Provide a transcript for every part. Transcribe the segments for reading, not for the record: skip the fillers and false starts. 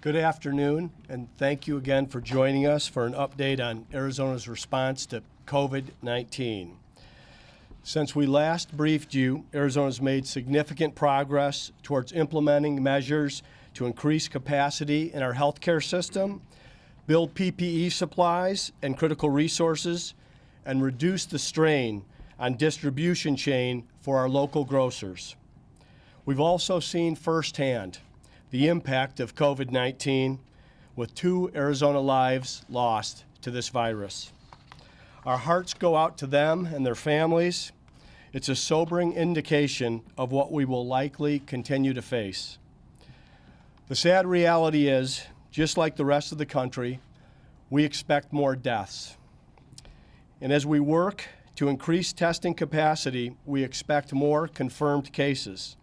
Good afternoon, and thank you again for joining us for an update on Arizona's response to COVID-19. Since we last briefed you, Arizona's made significant progress towards implementing measures to increase capacity in our healthcare system, build PPE supplies and critical resources, and reduce the strain on distribution chain for our local grocers. We've also seen firsthand the impact of COVID-19 with 2 Arizona lives lost to this virus. Our hearts go out to them and their families. It's a sobering indication of what we will likely continue to face. The sad reality is, just like the rest of the country, we expect more deaths. And as we work to increase testing capacity, we expect more confirmed cases.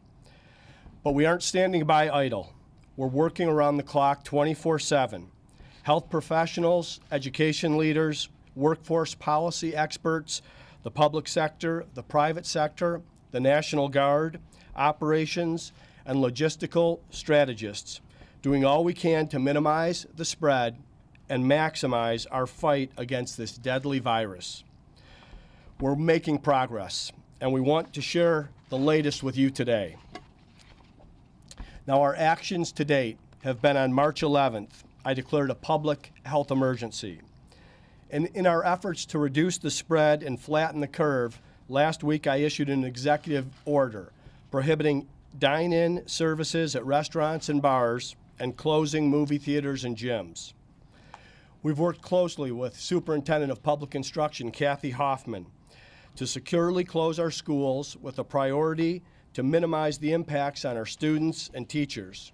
But we aren't standing by idle. We're working around the clock 24/7. Health professionals, education leaders, workforce policy experts, the public sector, the private sector, the National Guard, operations, and logistical strategists, doing all we can to minimize the spread and maximize our fight against this deadly virus. We're making progress, and we want to share the latest with you today. Now, our actions to date have been on March 11th, I declared a public health emergency. And in our efforts to reduce the spread and flatten the curve, last week I issued an executive order prohibiting dine-in services at restaurants and bars and closing movie theaters and gyms. We've worked closely with Superintendent of Public Instruction, Kathy Hoffman, to securely close our schools with a priority to minimize the impacts on our students and teachers.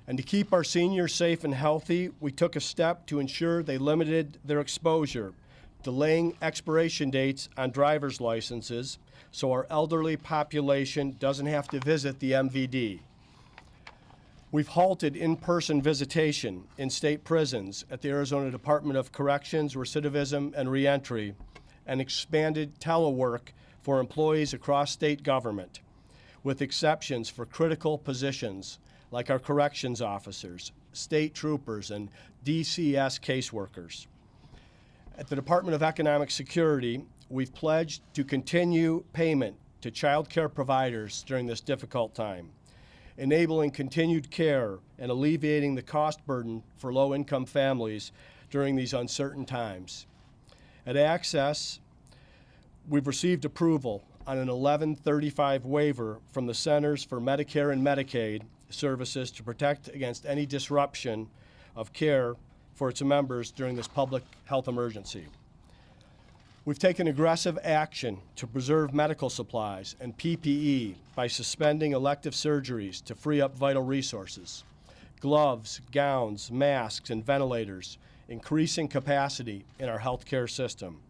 And to keep our seniors safe and healthy, we took a step to ensure they limited their exposure, delaying expiration dates on driver's licenses so our elderly population doesn't have to visit the MVD. We've halted in-person visitation in state prisons at the Arizona Department of Corrections, Recidivism, and Reentry, and expanded telework for employees across state government, with exceptions for critical positions like our corrections officers, state troopers, and DCS caseworkers. At the Department of Economic Security, we've pledged to continue payment to child care providers during this difficult time, enabling continued care and alleviating the cost burden for low-income families during these uncertain times. At Access, we've received approval on an 1135 waiver from the Centers for Medicare and Medicaid Services to protect against any disruption of care for its members during this public health emergency. We've taken aggressive action to preserve medical supplies and PPE by suspending elective surgeries to free up vital resources, gloves, gowns, masks, and ventilators, increasing capacity in our healthcare system.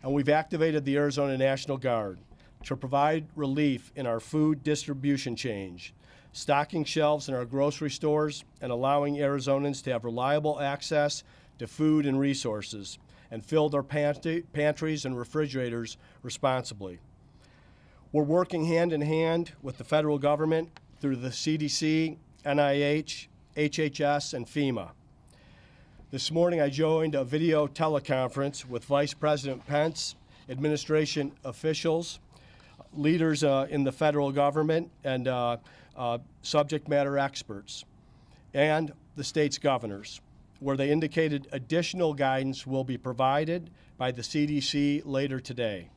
And we've activated the Arizona National Guard to provide relief in our food distribution chain, stocking shelves in our grocery stores and allowing Arizonans to have reliable access to food and resources and fill their pantries and refrigerators responsibly. We're working hand in hand with the federal government through the CDC, NIH, HHS, and FEMA. This morning I joined a video teleconference with Vice President Pence, administration officials, leaders in the federal government, and subject matter experts, and the state's governors, where they indicated additional guidance will be provided by the CDC later today.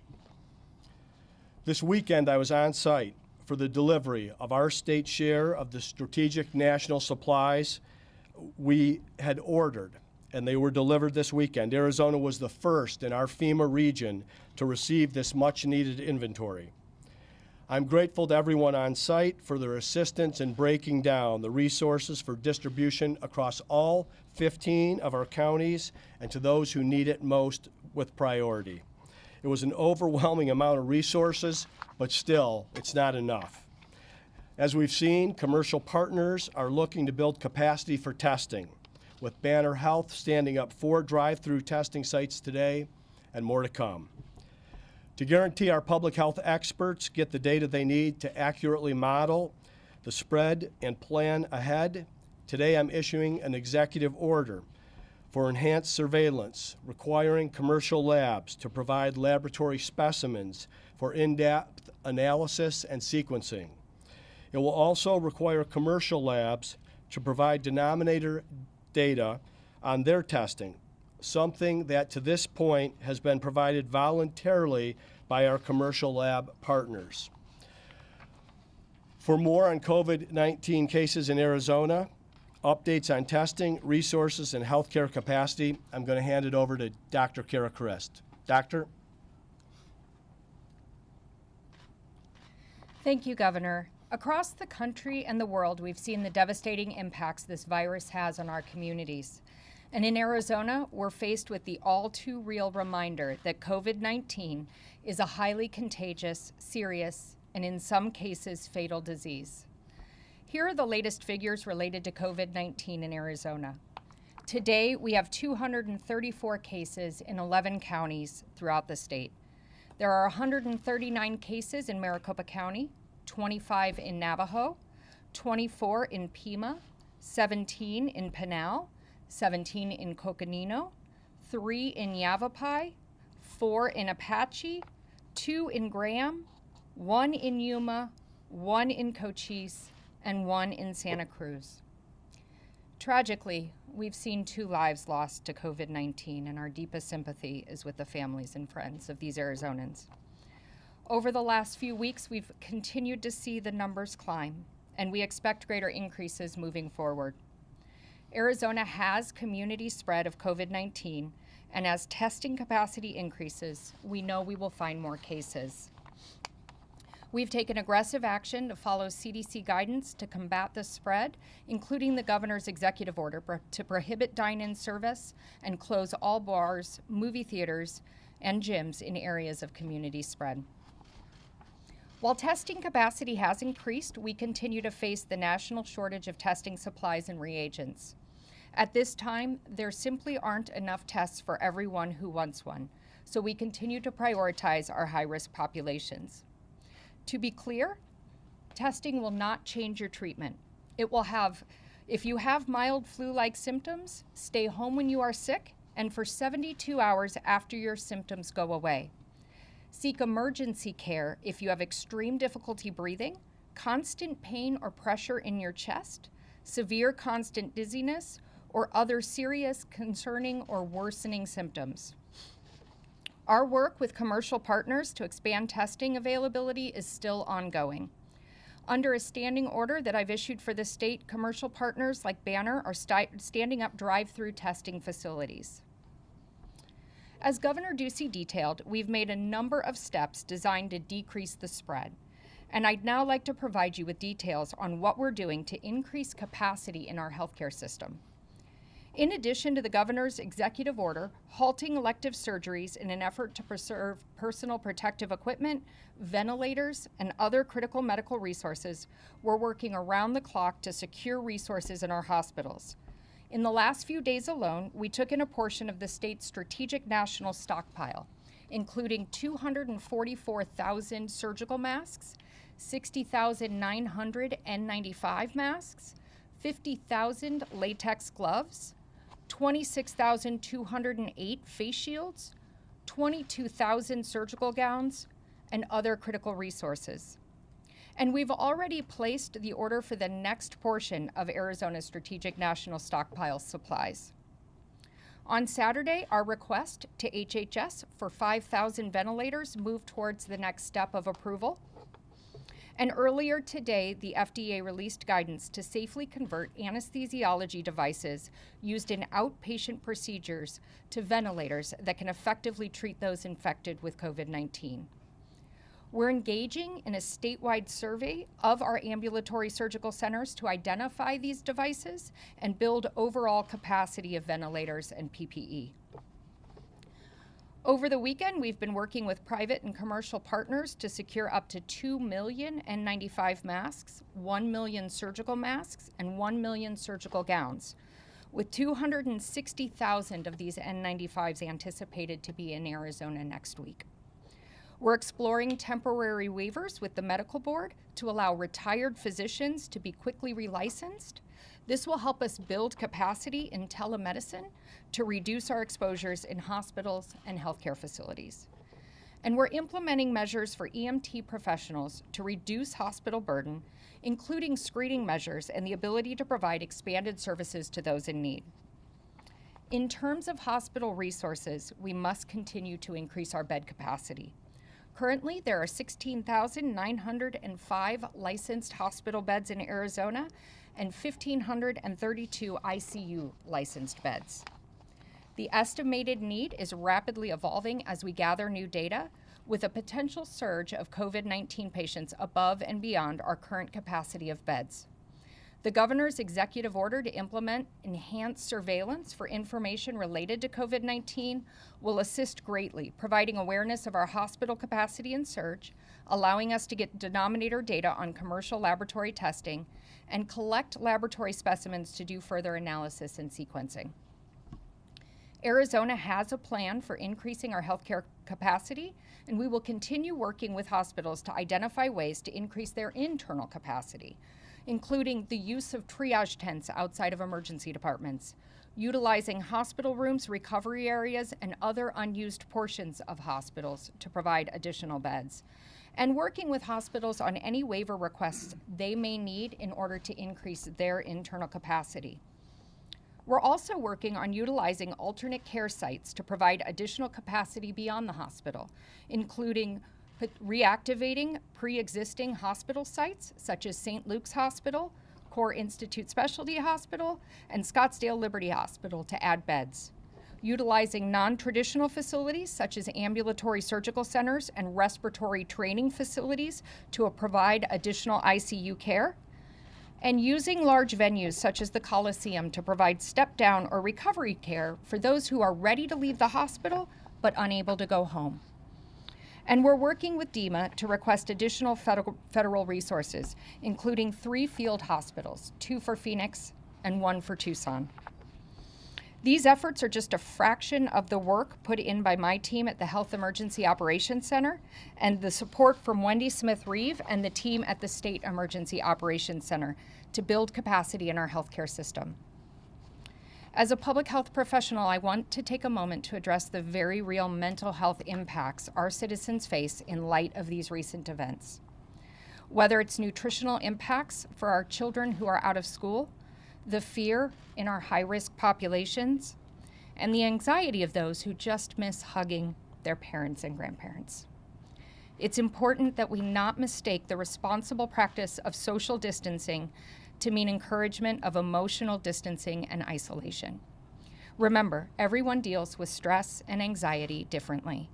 This weekend I was on site for the delivery of our state's share of the strategic national supplies we had ordered, and they were delivered this weekend. Arizona was the first in our FEMA region to receive this much-needed inventory. I'm grateful to everyone on site for their assistance in breaking down the resources for distribution across all 15 of our counties and to those who need it most with priority. It was an overwhelming amount of resources, but still, it's not enough. As we've seen, commercial partners are looking to build capacity for testing, with Banner Health standing up 4 drive-through testing sites today and more to come. To guarantee our public health experts get the data they need to accurately model the spread and plan ahead, today I'm issuing an executive order for enhanced surveillance, requiring commercial labs to provide laboratory specimens for in-depth analysis and sequencing. It will also require commercial labs to provide denominator data on their testing, something that to this point has been provided voluntarily by our commercial lab partners. For more on COVID-19 cases in Arizona, updates on testing, resources, and healthcare capacity, I'm going to hand it over to Dr. Kara Christ. Doctor? Thank you, Governor. Across the country and the world, we've seen the devastating impacts this virus has on our communities. And in Arizona, we're faced with the all too real reminder that COVID-19 is a highly contagious, serious, and in some cases, fatal disease. Here are the latest figures related to COVID-19 in Arizona. Today, we have 234 cases in 11 counties throughout the state. There are 139 cases in Maricopa County, 25 in Navajo, 24 in Pima, 17 in Pinal, 17 in Coconino, 3 in Yavapai, 4 in Apache, 2 in Graham, 1 in Yuma, 1 in Cochise, and 1 in Santa Cruz. Tragically, we've seen 2 lives lost to COVID-19, and our deepest sympathy is with the families and friends of these Arizonans. Over the last few weeks, we've continued to see the numbers climb, and we expect greater increases moving forward. Arizona has community spread of COVID-19, and as testing capacity increases, we know we will find more cases. We've taken aggressive action to follow CDC guidance to combat the spread, including the governor's executive order to prohibit dine-in service and close all bars, movie theaters, and gyms in areas of community spread. While testing capacity has increased, we continue to face the national shortage of testing supplies and reagents. At this time, there simply aren't enough tests for everyone who wants one, so we continue to prioritize our high-risk populations. To be clear, testing will not change your treatment. If you have mild flu-like symptoms, stay home when you are sick and for 72 hours after your symptoms go away. Seek emergency care if you have extreme difficulty breathing, constant pain or pressure in your chest, severe constant dizziness, or other serious, concerning, or worsening symptoms. Our work with commercial partners to expand testing availability is still ongoing. Under a standing order that I've issued for the state, commercial partners like Banner are standing up drive-through testing facilities. As Governor Ducey detailed, we've made a number of steps designed to decrease the spread, and I'd now like to provide you with details on what we're doing to increase capacity in our healthcare system. In addition to the governor's executive order halting elective surgeries in an effort to preserve personal protective equipment, ventilators, and other critical medical resources, we're working around the clock to secure resources in our hospitals. In the last few days alone, we took in a portion of the state's strategic national stockpile, including 244,000 surgical masks, 60,900 N95 masks, 50,000 latex gloves, 26,208 face shields, 22,000 surgical gowns, and other critical resources. And we've already placed the order for the next portion of Arizona's Strategic National Stockpile supplies. On Saturday, our request to HHS for 5,000 ventilators moved towards the next step of approval. And earlier today, the FDA released guidance to safely convert anesthesiology devices used in outpatient procedures to ventilators that can effectively treat those infected with COVID-19. We're engaging in a statewide survey of our ambulatory surgical centers to identify these devices and build overall capacity of ventilators and PPE. Over the weekend, we've been working with private and commercial partners to secure up to 2 million N95 masks, 1 million surgical masks, and 1 million surgical gowns, with 260,000 of these N95s anticipated to be in Arizona next week. We're exploring temporary waivers with the medical board to allow retired physicians to be quickly relicensed. This will help us build capacity in telemedicine to reduce our exposures in hospitals and healthcare facilities. And we're implementing measures for EMT professionals to reduce hospital burden, including screening measures and the ability to provide expanded services to those in need. In terms of hospital resources, we must continue to increase our bed capacity. Currently, there are 16,905 licensed hospital beds in Arizona and 1,532 ICU licensed beds. The estimated need is rapidly evolving as we gather new data, with a potential surge of COVID-19 patients above and beyond our current capacity of beds. The governor's executive order to implement enhanced surveillance for information related to COVID-19 will assist greatly, providing awareness of our hospital capacity and surge, allowing us to get denominator data on commercial laboratory testing, and collect laboratory specimens to do further analysis and sequencing. Arizona has a plan for increasing our healthcare capacity, and we will continue working with hospitals to identify ways to increase their internal capacity, including the use of triage tents outside of emergency departments, utilizing hospital rooms, recovery areas, and other unused portions of hospitals to provide additional beds, and working with hospitals on any waiver requests they may need in order to increase their internal capacity. We're also working on utilizing alternate care sites to provide additional capacity beyond the hospital, including reactivating pre-existing hospital sites such as St. Luke's Hospital, Core Institute Specialty Hospital, and Scottsdale Liberty Hospital to add beds. Utilizing non-traditional facilities such as ambulatory surgical centers and respiratory training facilities to provide additional ICU care. And using large venues such as the Coliseum to provide step-down or recovery care for those who are ready to leave the hospital but unable to go home. And we're working with DEMA to request additional federal resources, including 3 field hospitals, 2 for Phoenix and 1 for Tucson. These efforts are just a fraction of the work put in by my team at the Health Emergency Operations Center and the support from Wendy Smith-Reeve and the team at the State Emergency Operations Center to build capacity in our healthcare system. As a public health professional, I want to take a moment to address the very real mental health impacts our citizens face in light of these recent events. Whether it's nutritional impacts for our children who are out of school, the fear in our high-risk populations, and the anxiety of those who just miss hugging their parents and grandparents. It's important that we not mistake the responsible practice of social distancing to mean encouragement of emotional distancing and isolation. Remember, everyone deals with stress and anxiety differently.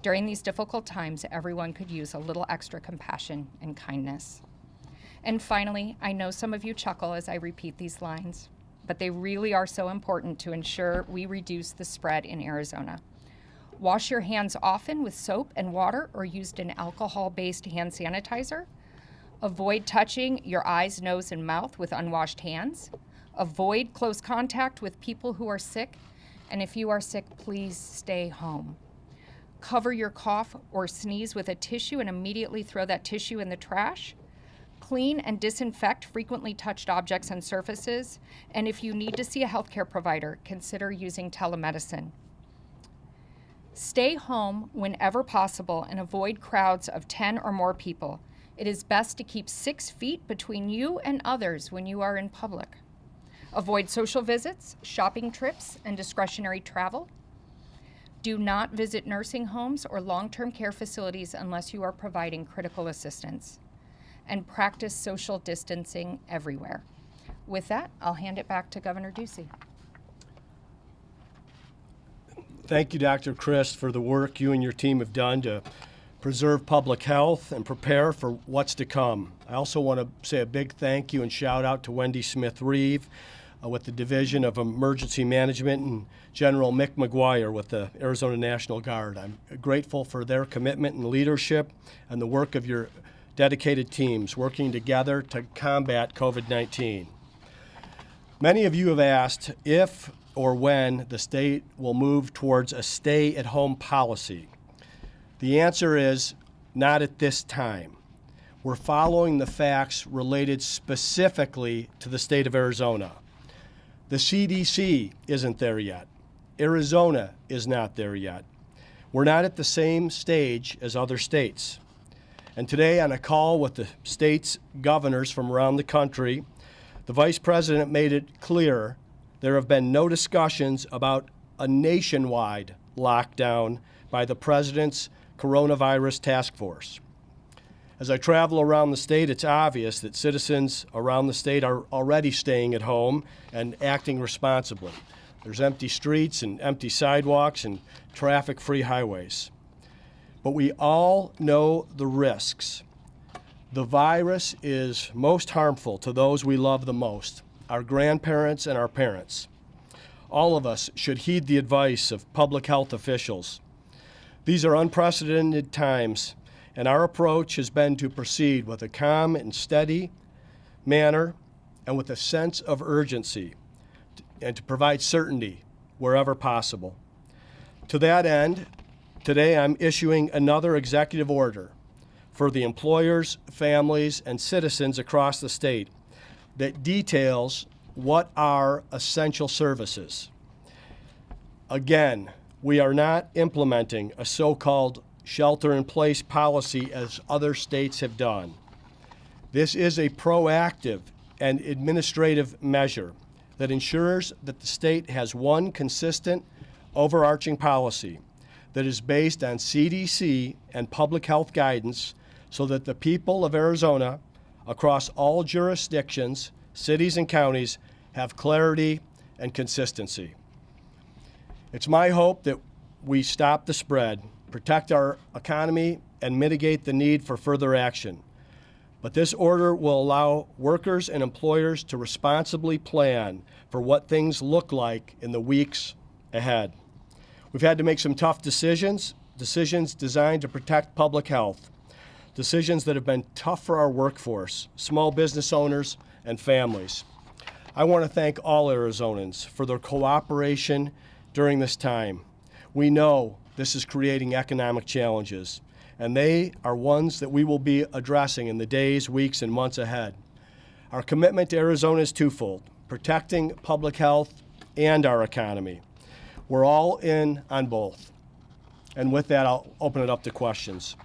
During these difficult times, everyone could use a little extra compassion and kindness. And finally, I know some of you chuckle as I repeat these lines, but they really are so important to ensure we reduce the spread in Arizona. Wash your hands often with soap and water or used an alcohol-based hand sanitizer. Avoid touching your eyes, nose, and mouth with unwashed hands. Avoid close contact with people who are sick. And if you are sick, please stay home. Cover your cough or sneeze with a tissue and immediately throw that tissue in the trash. Clean and disinfect frequently touched objects and surfaces. And if you need to see a healthcare provider, consider using telemedicine. Stay home whenever possible and avoid crowds of 10 or more people. It is best to keep 6 feet between you and others when you are in public. Avoid social visits, shopping trips, and discretionary travel. Do not visit nursing homes or long-term care facilities unless you are providing critical assistance. And practice social distancing everywhere. With that, I'll hand it back to Governor Ducey. Thank you, Dr. Christ, for the work you and your team have done to preserve public health and prepare for what's to come. I also want to say a big thank you and shout out to Wendy Smith-Reeve with the Division of Emergency Management and General Mick McGuire with the Arizona National Guard. I'm grateful for their commitment and leadership and the work of your dedicated teams working together to combat COVID-19. Many of you have asked if or when the state will move towards a stay-at-home policy. The answer is not at this time. We're following the facts related specifically to the state of Arizona. The CDC isn't there yet. Arizona is not there yet. We're not at the same stage as other states. And today, on a call with the state's governors from around the country, the Vice President made it clear there have been no discussions about a nationwide lockdown by the President's Coronavirus Task Force. As I travel around the state, it's obvious that citizens around the state are already staying at home and acting responsibly. There's empty streets and empty sidewalks and traffic-free highways. But we all know the risks. The virus is most harmful to those we love the most, our grandparents and our parents. All of us should heed the advice of public health officials. These are unprecedented times, and our approach has been to proceed with a calm and steady manner and with a sense of urgency, and to provide certainty wherever possible. To that end, today I'm issuing another executive order for the employers, families, and citizens across the state that details what are essential services. Again, we are not implementing a so-called shelter-in-place policy as other states have done. This is a proactive and administrative measure that ensures that the state has one consistent, overarching policy that is based on CDC and public health guidance so that the people of Arizona across all jurisdictions, cities and counties have clarity and consistency. It's my hope that we stop the spread, protect our economy, and mitigate the need for further action. But this order will allow workers and employers to responsibly plan for what things look like in the weeks ahead. We've had to make some tough decisions designed to protect public health, decisions that have been tough for our workforce, small business owners, and families. I want to thank all Arizonans for their cooperation during this time. We know this is creating economic challenges, and they are ones that we will be addressing in the days, weeks, and months ahead. Our commitment to Arizona is twofold: protecting public health and our economy. We're all in on both. And with that, I'll open it up to questions.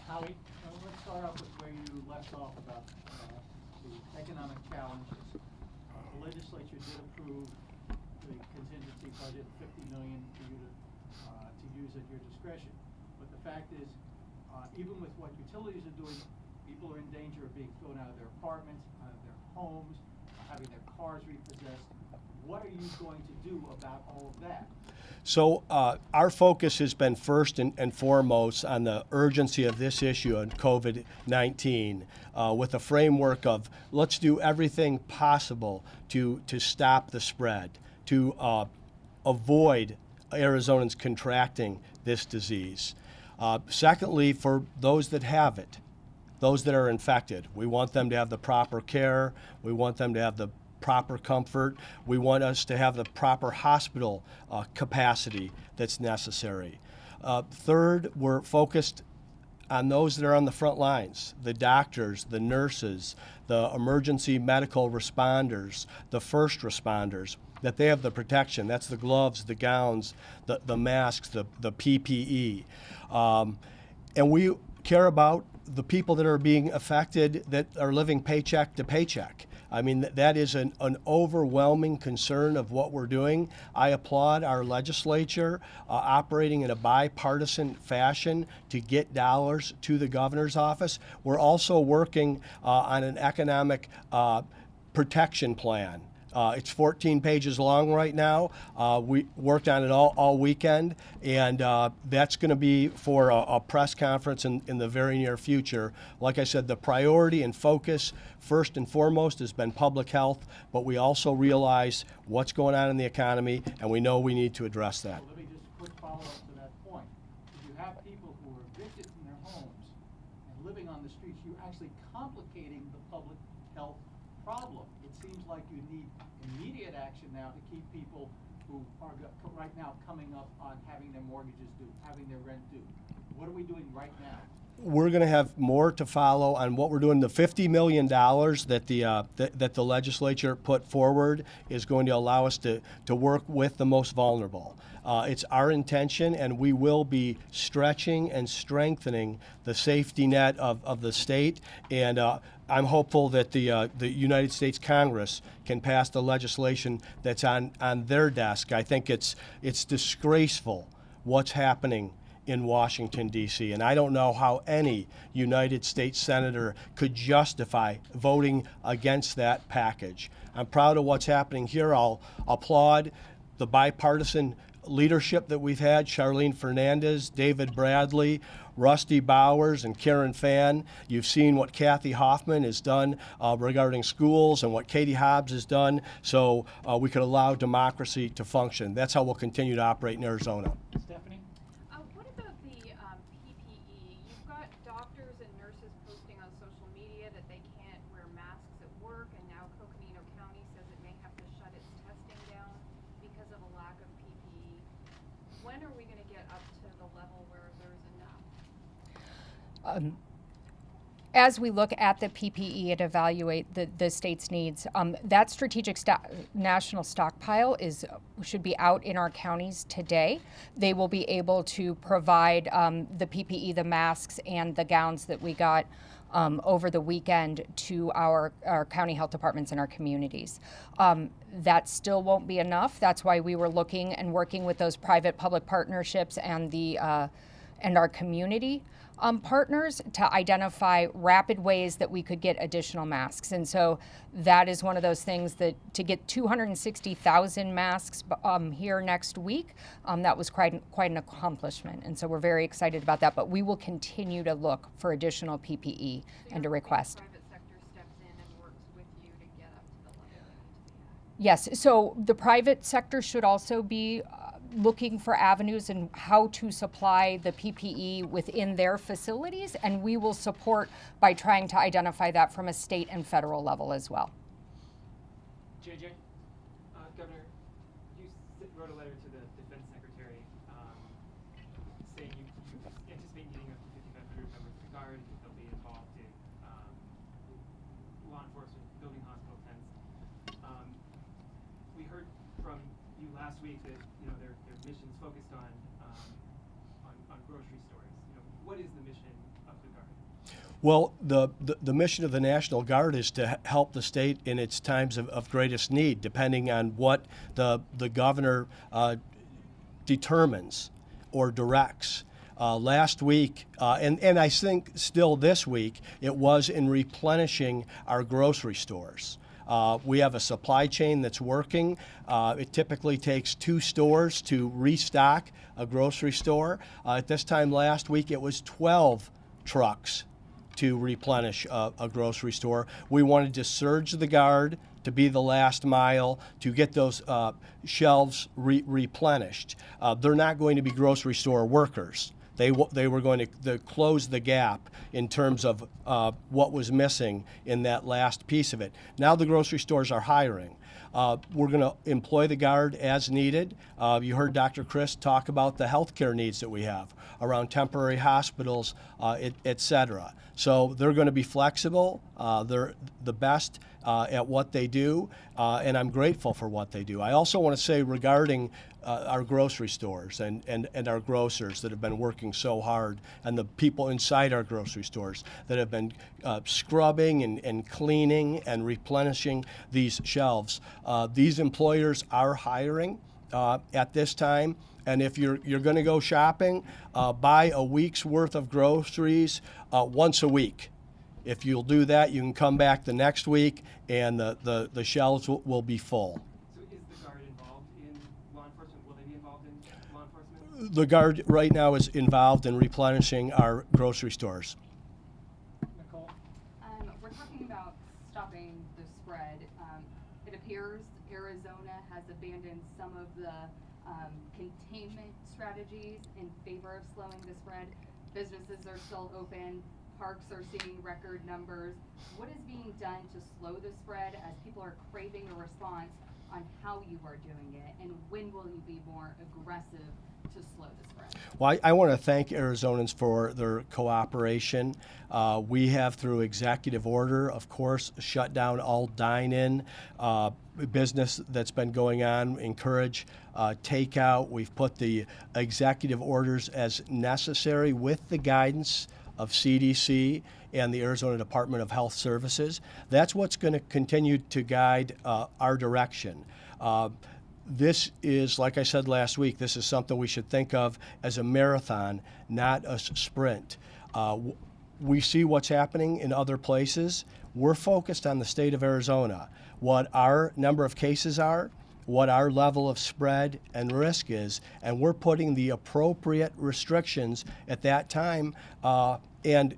Howie, let's start off with where you left off about the economic challenges. The legislature did approve the contingency budget, $50 million for you to use at your discretion. But the fact is, even with what utilities are doing, people are in danger of being thrown out of their apartments, out of their homes, having their cars repossessed. What are you going to do about all of that? So our focus has been first and foremost on the urgency of this issue on COVID-19 with a framework of let's do everything possible to stop the spread, to avoid Arizonans contracting this disease. Secondly, for those that have it, those that are infected, we want them to have the proper care. We want them to have the proper comfort. We want us to have the proper hospital capacity that's necessary. Third, we're focused on those that are on the front lines, the doctors, the nurses, the emergency medical responders, the first responders, that they have the protection. That's the gloves, the gowns, the masks, the PPE. And we care about the people that are being affected that are living paycheck to paycheck. I mean, that is an overwhelming concern of what we're doing. I applaud our legislature operating in a bipartisan fashion to get dollars to the governor's office. We're also working on an economic protection plan. It's 14 pages long right now. We worked on it all weekend, and that's going to be for a press conference in the very near future. Like I said, the priority and focus, first and foremost, has been public health, but we also realize what's going on in the economy, and we know we need to address that. So let me just quick follow-up to that point. If you have people who are evicted from their homes and living on the streets, you're actually complicating the public health problem. It seems like you need immediate action now to keep people who are right now coming up on having their mortgages due, having their rent due. What are we doing right now? We're going to have more to follow on what we're doing. The $50 million that the legislature put forward is going to allow us to work with the most vulnerable. It's our intention, and we will be stretching and strengthening the safety net of the state. And I'm hopeful that the United States Congress can pass the legislation that's on their desk. I think it's disgraceful what's happening in Washington, D.C., and I don't know how any United States senator could justify voting against that package. I'm proud of what's happening here. I'll applaud the bipartisan leadership that we've had, Charlene Fernandez, David Bradley, Rusty Bowers, and Karen Fann. You've seen what Kathy Hoffman has done regarding schools and what Katie Hobbs has done, so we could allow democracy to function. That's how we'll continue to operate in Arizona. Stephanie? What about the PPE? You've got doctors and nurses posting on social media that they can't wear masks at work, and now Coconino County says it may have to shut its testing down because of a lack of PPE. When are we going to get up to the level where there's enough? As we look at the PPE and evaluate the state's needs, that strategic national stockpile should be out in our counties today. They will be able to provide the PPE, the masks, and the gowns that we got over the weekend to our county health departments and our communities. That still won't be enough. That's why we were looking and working with those private-public partnerships and our community partners to identify rapid ways that we could get additional masks. And so that is one of those things that to get 260,000 masks here next week, that was quite an accomplishment. And so we're very excited about that. But we will continue to look for additional PPE and to request. The private sector steps in and works with you to get up to the level they need to be at. Yes, so the private sector should also be looking for avenues and how to supply the PPE within their facilities, and we will support by trying to identify that from a state and federal level as well. JJ, Governor, you wrote a letter to the Defense Secretary saying you anticipate needing up to 5,500 members of the Guard. You think they'll be involved in law enforcement, building hospital tents. We heard from you last week that their mission's focused on grocery stores. What is the mission of the Guard? Well, the mission of the National Guard is to help the state in its times of greatest need, depending on what the governor determines or directs. Last week, and I think still this week, it was in replenishing our grocery stores. We have a supply chain that's working. It typically takes 2 stores to restock a grocery store. At this time last week, it was 12 trucks to replenish a grocery store. We wanted to surge the Guard to be the last mile to get those shelves replenished. They're not going to be grocery store workers. They were going to close the gap in terms of what was missing in that last piece of it. Now the grocery stores are hiring. We're going to employ the Guard as needed. You heard Dr. Chris talk about the healthcare needs that we have around temporary hospitals, et cetera. So they're going to be flexible. They're the best at what they do, and I'm grateful for what they do. I also want to say regarding our grocery stores and our grocers that have been working so hard, and the people inside our grocery stores that have been scrubbing and cleaning and replenishing these shelves. These employers are hiring at this time. And if you're going to go shopping, buy a week's worth of groceries once a week. If you'll do that, you can come back the next week, and the shelves will be full. So is the Guard involved in law enforcement? Will they be involved in law enforcement? The Guard right now is involved in replenishing our grocery stores. Nicole? We're talking about stopping the spread. It appears Arizona has abandoned some of the containment strategies in favor of slowing the spread. Businesses are still open. Parks are seeing record numbers. What is being done to slow the spread as people are craving a response on how you are doing it, and when will you be more aggressive to slow the spread? Well, I want to thank Arizonans for their cooperation. We have, through executive order, of course, shut down all dine-in business that's been going on, encourage takeout. We've put the executive orders as necessary with the guidance of CDC and the Arizona Department of Health Services. That's what's going to continue to guide our direction. This is, like I said last week, this is something we should think of as a marathon, not a sprint. We see what's happening in other places. We're focused on the state of Arizona, what our number of cases are, what our level of spread and risk is, and we're putting the appropriate restrictions at that time, and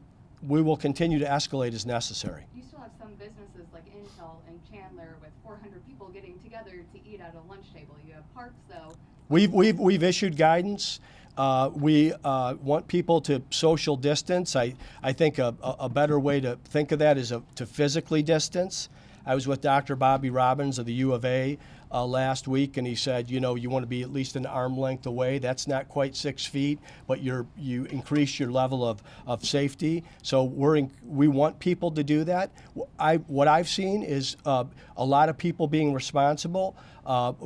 we will continue to escalate as necessary. You still have some businesses like Intel and Chandler with 400 people getting together to eat at a lunch table. You have parks, though. We've issued guidance. We want people to social distance. I think a better way to think of that is to physically distance. I was with Dr. Bobby Robbins of the U of A last week, and he said, you want to be at least an arm length away. That's not quite 6 feet, but you increase your level of safety. So we want people to do that. What I've seen is a lot of people being responsible.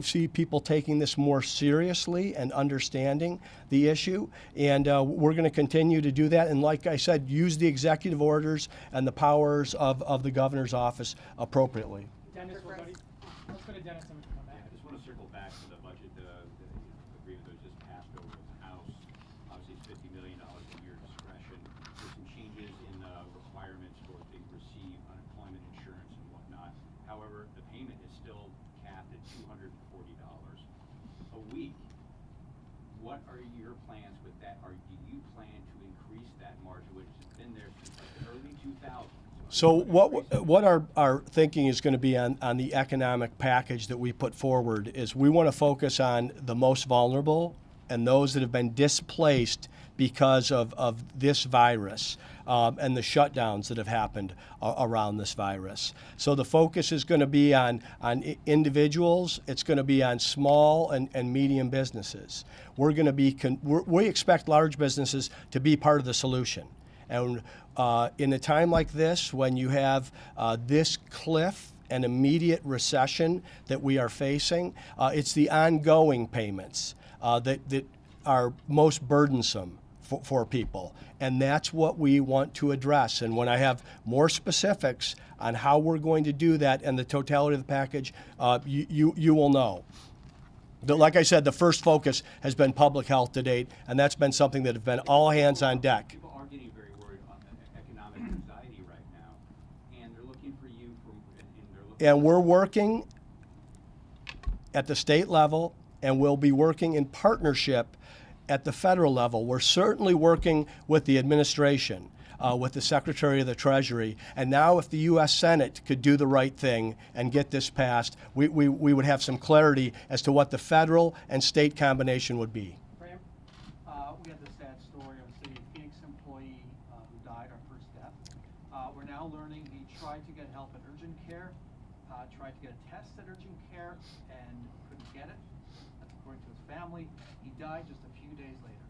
See people taking this more seriously and understanding the issue, and we're going to continue to do that. And like I said, use the executive orders and the powers of the governor's office appropriately. Dennis, we're ready. Let's go to Dennis and we can come back. I just want to circle back to the budget, the agreement that was just passed over at the House. Obviously, it's $50 million at your discretion. There's some changes in the requirements for to receive unemployment insurance and whatnot. However, the payment is still capped at $240 a week. What are your plans with that? Do you plan to increase that margin, which has been there since like the early 2000s? So what our thinking is going to be on the economic package that we put forward is we want to focus on the most vulnerable and those that have been displaced because of this virus and the shutdowns that have happened around this virus. So the focus is going to be on individuals. It's going to be on small and medium businesses. We're going to be we expect large businesses to be part of the solution. And in a time like this, when you have this cliff and immediate recession that we are facing, it's the ongoing payments that are most burdensome for people. And that's what we want to address. And when I have more specifics on how we're going to do that and the totality of the package, you will know. Like I said, the first focus has been public health to date, and that's been something that have been all hands on deck. People are getting very worried on the economic anxiety right now, and they're looking for you And we're working at the state level, and we'll be working in partnership at the federal level. We're certainly working with the administration, with the Secretary of the Treasury, and now if the U.S. Senate could do the right thing and get this passed, we would have some clarity as to what the federal and state combination would be. Graham, we had the sad story of a City of Phoenix employee who died, our first death. We're now learning he tried to get help at urgent care, tried to get a test at urgent care, and couldn't get it. That's according to his family. He died just a few days later.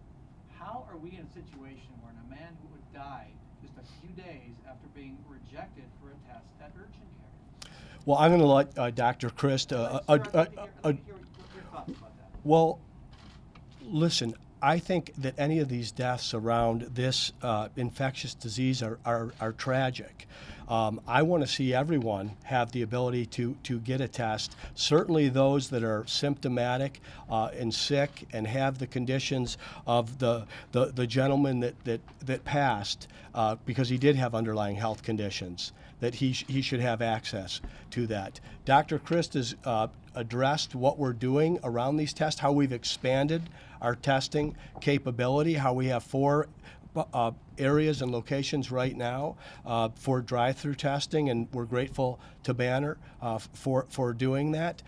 How are we in a situation where a man who would die just a few days after being rejected for a test at urgent care? Well, I'm going to let Dr. Christ. I'd like to hear your thoughts about that. Well, listen, I think that any of these deaths around this infectious disease are tragic. I want to see everyone have the ability to get a test. Certainly those that are symptomatic and sick and have the conditions of the gentleman that passed because he did have underlying health conditions, that he should have access to that. Dr. Christ has addressed what we're doing around these tests, how we've expanded our testing capability, how we have 4 areas and locations right now for drive-through testing, and we're grateful to Banner for doing that.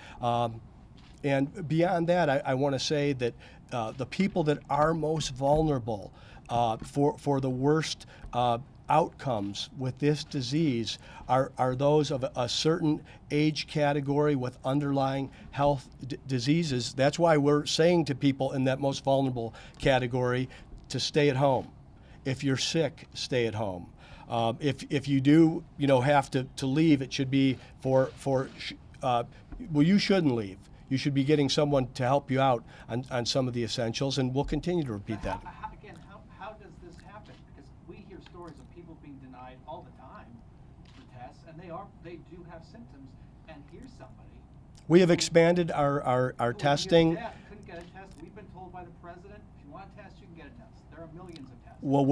And beyond that, I want to say that the people that are most vulnerable for the worst outcomes with this disease are those of a certain age category with underlying health diseases. That's why we're saying to people in that most vulnerable category to stay at home. If you're sick, stay at home. If you do, have to leave, it should be well, you shouldn't leave. You should be getting someone to help you out on some of the essentials, and we'll continue to repeat that. How does this happen? Because we hear stories of people being denied all the time for tests, and they do have symptoms, and here's somebody. We have expanded our testing. Yeah, couldn't get a test. We've been told by the president, if you want a test, you can get a test. There are millions of tests. Well,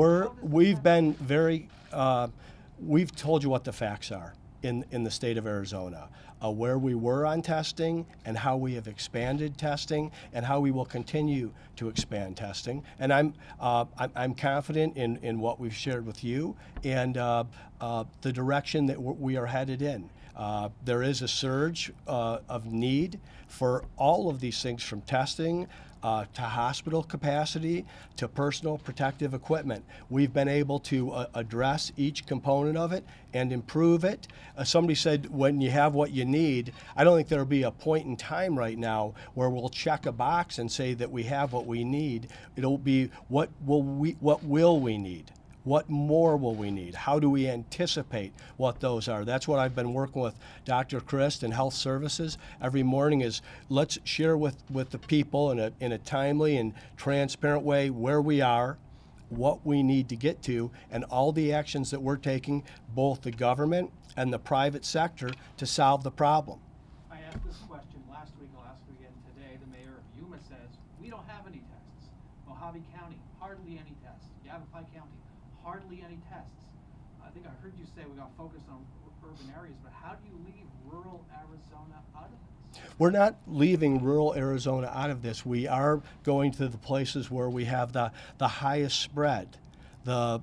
we've told you what the facts are in the state of Arizona, where we were on testing and how we have expanded testing and how we will continue to expand testing. And I'm confident in what we've shared with you and the direction that we are headed in. There is a surge of need for all of these things, from testing to hospital capacity to personal protective equipment. We've been able to address each component of it and improve it. Somebody said, when you have what you need, I don't think there'll be a point in time right now where we'll check a box and say that we have what we need. It'll be what will we need? What more will we need? How do we anticipate what those are? That's what I've been working with Dr. Christ and Health Services every morning, is let's share with the people in a timely and transparent way where we are, what we need to get to, and all the actions that we're taking, both the government and the private sector, to solve the problem. I asked this question last week and today. The mayor of Yuma says, we don't have any tests. Mojave County, hardly any tests. Yavapai County, hardly any tests. I think I heard you say we got focused on urban areas, but how do you leave rural Arizona out of this? We're not leaving rural Arizona out of this. We are going to the places where we have the highest spread, the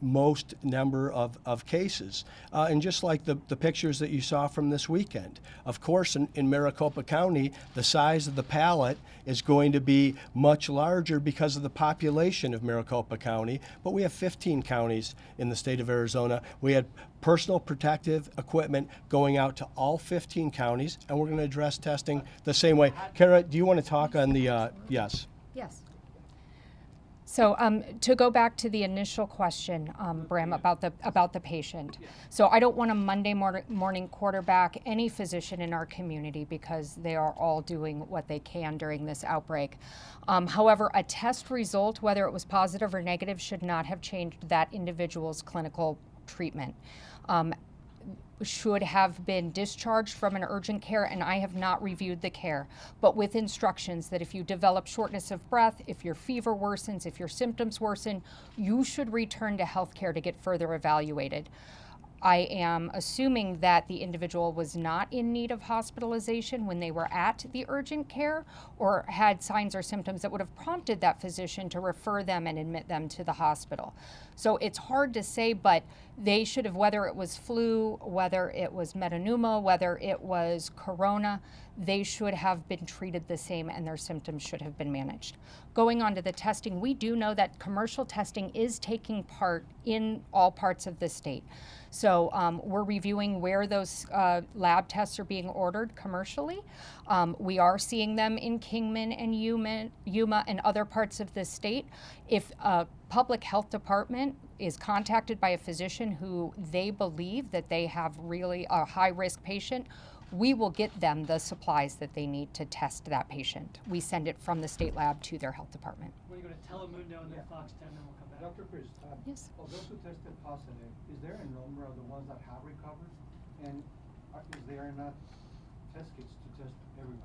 most number of cases. And just like the pictures that you saw from this weekend. Of course, in Maricopa County, the size of the pallet is going to be much larger because of the population of Maricopa County, but we have 15 counties in the state of Arizona. We had personal protective equipment going out to all 15 counties, and we're going to address testing the same way. Kara, do you want to talk on the, yes? Yes. So to go back to the initial question, Bram, about the patient. So I don't want to Monday morning quarterback any physician in our community, because they are all doing what they can during this outbreak. However, a test result, whether it was positive or negative, should not have changed that individual's clinical treatment. Should have been discharged from an urgent care, and I have not reviewed the care, but with instructions that if you develop shortness of breath, if your fever worsens, if your symptoms worsen, you should return to healthcare to get further evaluated. I am assuming that the individual was not in need of hospitalization when they were at the urgent care, or had signs or symptoms that would have prompted that physician to refer them and admit them to the hospital. So it's hard to say, but they should have, whether it was flu, whether it was metapneumonia, whether it was corona, they should have been treated the same, and their symptoms should have been managed. Going on to the testing, we do know that commercial testing is taking part in all parts of the state. So we're reviewing where those lab tests are being ordered commercially. We are seeing them in Kingman and Yuma and other parts of the state. If a public health department is contacted by a physician who they believe that they have really a high-risk patient, we will get them the supplies that they need to test that patient. We send it from the state lab to their health department. We're going to Telemundo and then Fox 10, then we'll come back. Dr. Chris, Yes. of those who tested positive, is there a number of the ones that have recovered? And is there enough test kits to test everybody?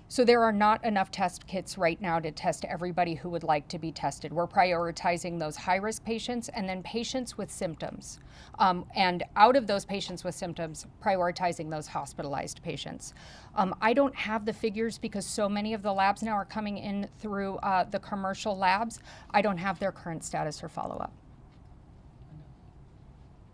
So there are not enough test kits right now to test everybody who would like to be tested. We're prioritizing those high-risk patients and then patients with symptoms. And out of those patients with symptoms, prioritizing those hospitalized patients. I don't have the figures because so many of the labs now are coming in through the commercial labs. I don't have their current status or follow-up.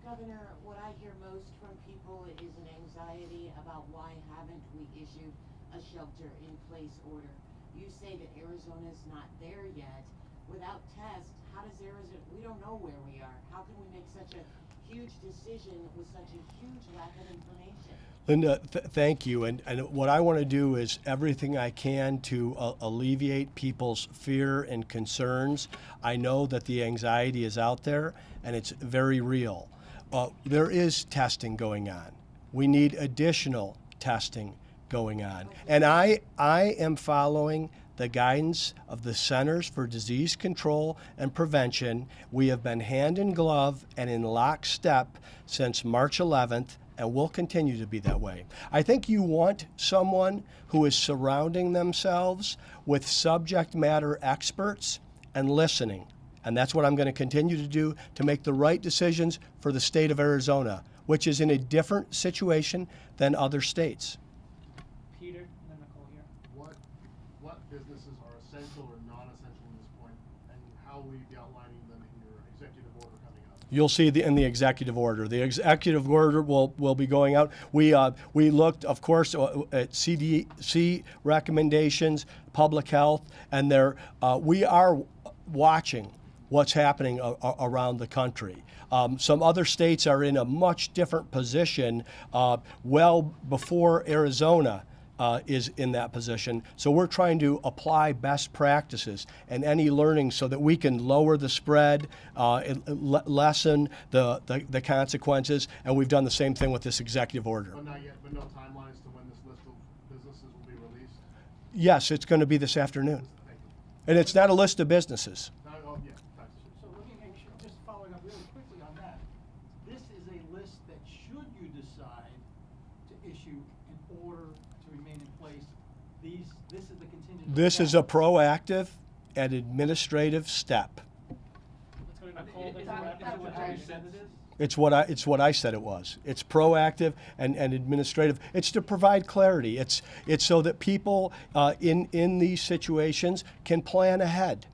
Governor, what I hear most from people is an anxiety about why haven't we issued a shelter-in-place order. You say that Arizona's not there yet, without tests, how does Arizona, we don't know where we are. How can we make such a huge decision with such a huge lack of information? Linda, thank you. And what I want to do is everything I can to alleviate people's fear and concerns. I know that the anxiety is out there and it's very real. There is testing going on. We need additional testing going on. And I am following the guidance of the Centers for Disease Control and Prevention. We have been hand in glove and in lockstep since March 11th, and will continue to be that way. I think you want someone who is surrounding themselves with subject matter experts and listening. And that's what I'm going to continue to do to make the right decisions for the state of Arizona, which is in a different situation than other states. Peter, and then Nicole here. What businesses are essential or non-essential in this point, and how will you be outlining them in your executive order coming up? You'll see in the executive order. The executive order will be going out. We looked, of course, at CDC recommendations, public health, and we are watching what's happening around the country. Some other states are in a much different position well before Arizona is in that position. So we're trying to apply best practices and any learning so that we can lower the spread, lessen the consequences, and we've done the same thing with this executive order. But not yet, but no timeline as to when this list of businesses will be released? Yes, it's going to be this afternoon. Thank you. And it's not a list of businesses. Oh, yeah, thanks. So let me make sure, just following up really quickly on that. This is a list that should you decide to issue in order to remain in place, this is the contingent. This is a proactive and administrative step. Let's go to Nicole, Is then that- Rep. that's what Secretary I- said it is? It's what I said it was. It's proactive and administrative. It's to provide clarity. It's so that people in these situations can plan ahead.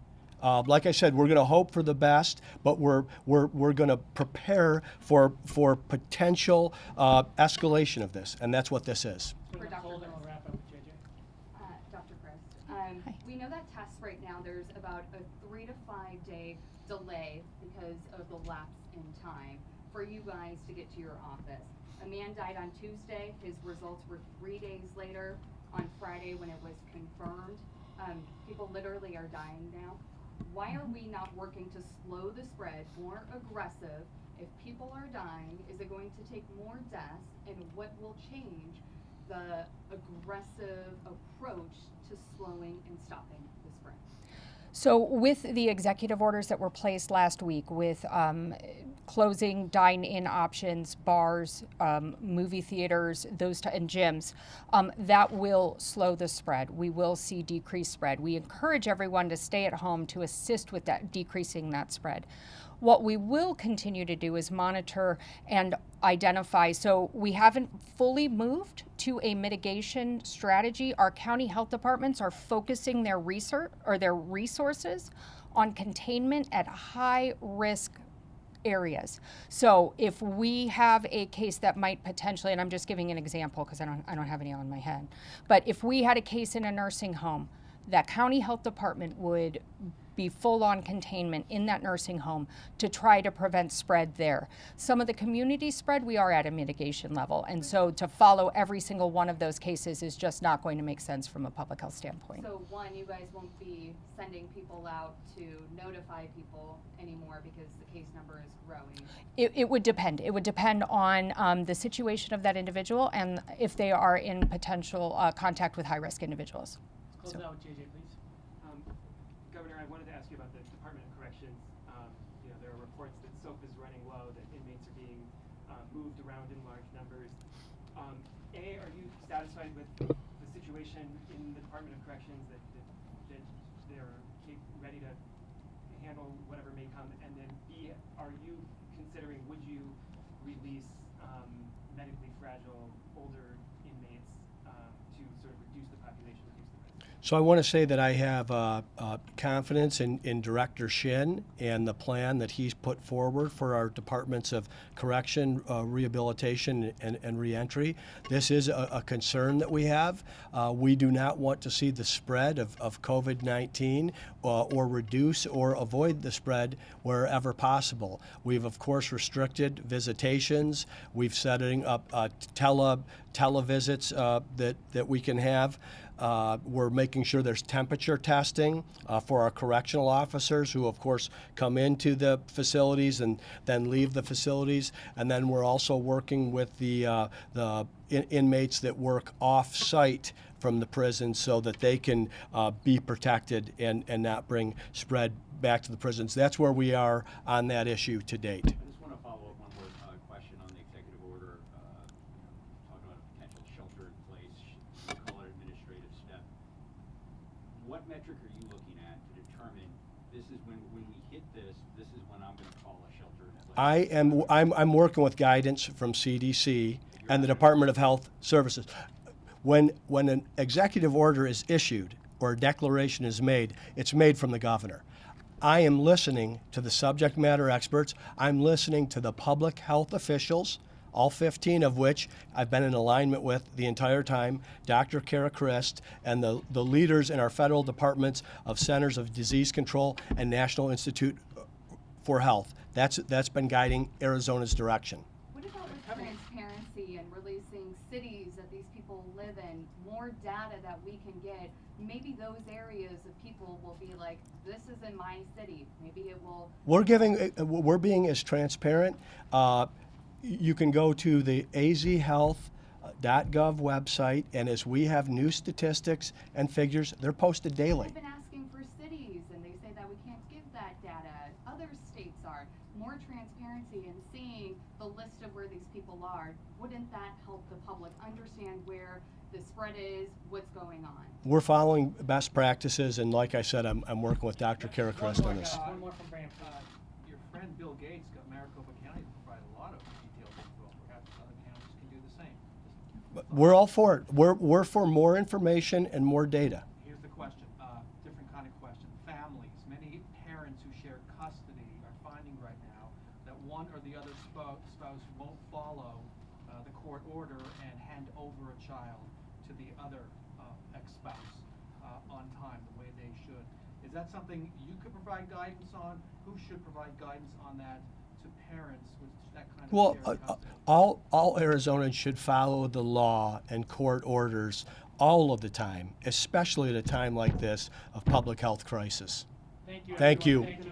Like I said, we're going to hope for the best, but we're going to prepare for potential escalation of this, and that's what this is. Let's go to For Dr. Nicole, then Chris. we'll wrap up with JJ. Dr. Christ, we know that tests right now, there's about a 3 to 5 day delay because of the lapse in time for you guys to get to your office. A man died on Tuesday, his results were 3 days later on Friday when it was confirmed. People literally are dying now. Why are we not working to slow the spread, more aggressive? If people are dying, is it going to take more deaths? And what will change the aggressive approach to slowing and stopping the spread? So with the executive orders that were placed last week with closing dine-in options, bars, movie theaters, and gyms, that will slow the spread. We will see decreased spread. We encourage everyone to stay at home to assist with that, decreasing that spread. What we will continue to do is monitor and identify. So we haven't fully moved to a mitigation strategy. Our county health departments are focusing their research or their resources on containment at high risk areas. So if we have a case that might potentially, and I'm just giving an example because I don't have any on my head, but if we had a case in a nursing home, that county health department would be full on containment in that nursing home to try to prevent spread there. Some of the community spread, we are at a mitigation level. And so to follow every single one of those cases is just not going to make sense from a public health standpoint. So one, you guys won't be sending people out to notify people anymore because the case number is growing. It would depend. It would depend on the situation of that individual and if they are in potential contact with high-risk individuals. Let's close it out with JJ, please. Governor, I wanted to ask you about the Department of Corrections. There are reports that soap is running low, that inmates are being moved around in large numbers. Are you satisfied with the situation in the Department of Corrections that they're ready to handle whatever may come? And then B, are you considering, would you release medically fragile older inmates to sort of reduce the population, reduce the risk? So I want to say that I have confidence in Director Shin and the plan that he's put forward for our departments of correction, rehabilitation, and reentry. This is a concern that we have. We do not want to see the spread of COVID-19 or reduce or avoid the spread wherever possible. We've, of course, restricted visitations. We've setting up televisits that we can have. We're making sure there's temperature testing for our correctional officers who, of course, come into the facilities and then leave the facilities. And then we're also working with the inmates that work off-site from the prison so that they can be protected and not bring spread back to the prisons. That's where we are on that issue to date. I just want to follow up one more question on the executive order, talking about a potential shelter-in-place, call it administrative step. What metric are you looking at to determine this is when we hit this is when I'm going to call a shelter-in-place? I'm working with guidance from CDC and the Department of Health Services. When an executive order is issued or a declaration is made, it's made from the governor. I am listening to the subject matter experts. I'm listening to the public health officials, all 15 of which I've been in alignment with the entire time, Dr. Kara Christ, and the leaders in our federal departments of Centers of Disease Control and National Institute for Health. That's been guiding Arizona's direction. What about with transparency and releasing cities that these people live in, more data that we can get? Maybe those areas of people will be like, this is in my city. Maybe it will. We're being as transparent. You can go to the azhealth.gov website, and as we have new statistics and figures, they're posted daily. I've been asking for cities, and they say that we can't give that data. Other states are. More transparency and seeing the list of where these people are. Wouldn't that help the public understand where the spread is, what's going on? We're following best practices, and like I said, I'm working with Dr. Kara Christ on this. One more from Brandon. Your friend Bill Gates got Maricopa County to provide a lot of detailed info. Perhaps other counties can do the same. We're all for it. We're for more information and more data. Here's the question, different kind of question. Families, many parents who share custody are finding right now that one or the other spouse won't follow the court order and hand over a child to the other ex-spouse on time, the way they should. Is that something you could provide guidance on? Who should provide guidance on that to parents with that kind of Well, shared custody? all Arizonans should follow the law and court orders all of the time, especially at a time like this of public health crisis. Thank you. Thank everyone. you. Thank you.